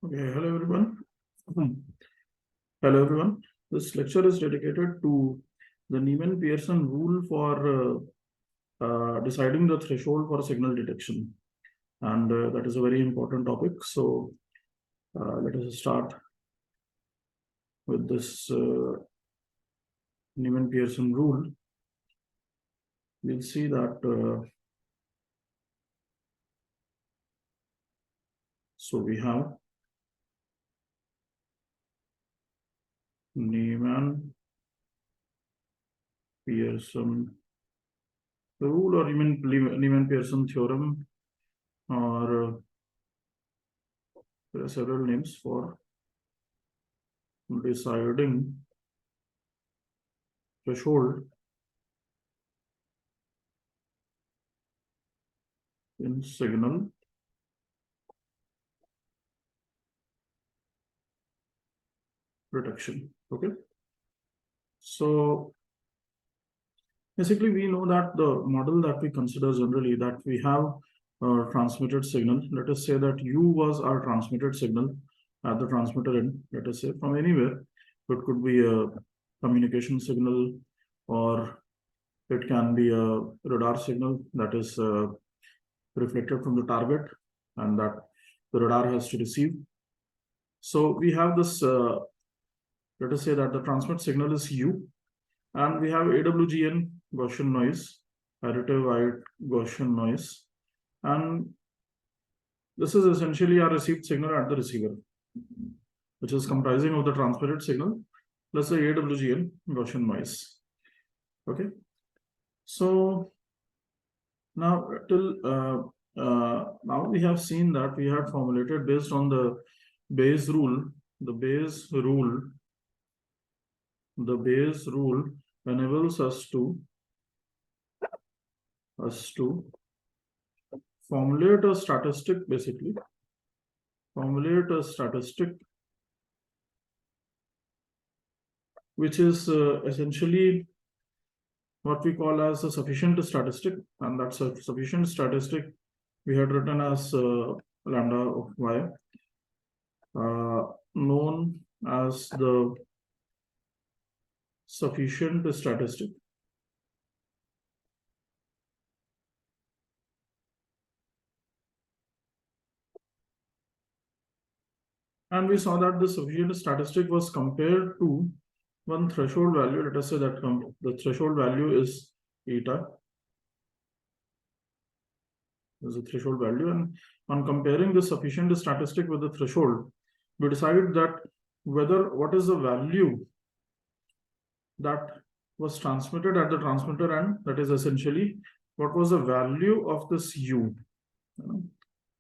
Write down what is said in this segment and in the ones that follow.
Okay, hello everyone. Hello everyone. This lecture is dedicated to the Neyman-Pearson rule for deciding the threshold for signal detection, and that is a very important topic. So let us start with this Neyman-Pearson rule. We'll see that. So we have Neyman-Pearson rule, or even Neyman-Pearson theorem, or there are several names for deciding threshold in signal detection. Okay, so basically we know that the model that we consider generally, that we have a transmitted signal. Let us say that U was our transmitted signal at the transmitter end, let us say from anywhere. It could be a communication signal, or it can be a radar signal that is reflected from the target and that the radar has to receive. So we have this, let us say that the transmit signal is U, and we have AWGN, Gaussian noise, additive white Gaussian noise, and this is essentially our received signal at the receiver, which is comprising of the transmitted signal plus the AWGN Gaussian noise. Okay, so now now we have seen that we have formulated based on the Bayes rule. The Bayes rule enables us to formulate a statistic, which is essentially what we call as a sufficient statistic, and that's a sufficient statistic we had written as lambda of y, known as the sufficient statistic. And we saw that the sufficient statistic was compared to one threshold value. Let us say that the threshold value is eta. There's a threshold value, and on comparing the sufficient statistic with the threshold, we decided that what is the value that was transmitted at the transmitter end, that is essentially what was the value of this U.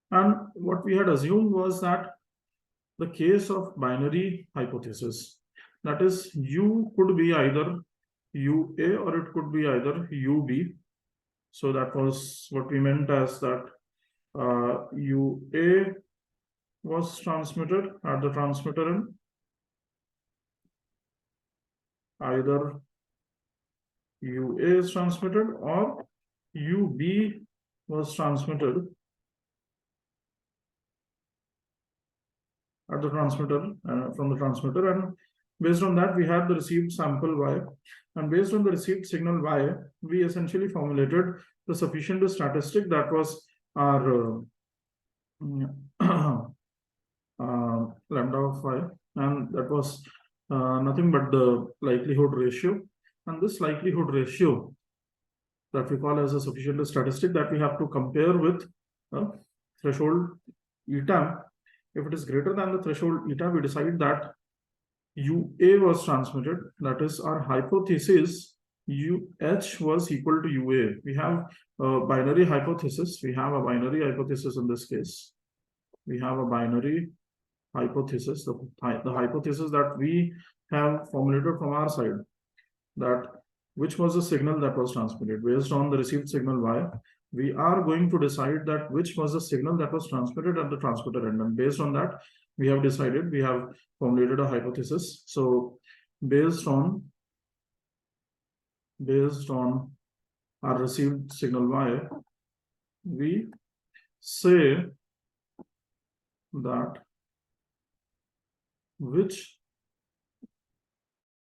And what we had assumed was that the case of binary hypothesis, that is U could be either UA or it could be either UB. So that was what we meant as that UA was transmitted at the transmitter end, either UA is transmitted or UB was transmitted at the transmitter, from the transmitter, and based on that we had the received sample Y, and based on the received signal Y, we essentially formulated the sufficient statistic that was our lambda of Y, and that was nothing but the likelihood ratio. And this likelihood ratio that we call as a sufficient statistic, that we have to compare with threshold eta. If it is greater than the threshold eta, we decide that UA was transmitted, that is our hypothesis UH was equal to UA. We have a binary hypothesis. In this case. We have a binary hypothesis, the hypothesis that we have formulated from our side, that which was the signal that was transmitted. Based on the received signal Y, we are going to decide that which was the signal that was transmitted at the transmitter end. And based on that, we have formulated a hypothesis. So based on our received signal Y, we say that which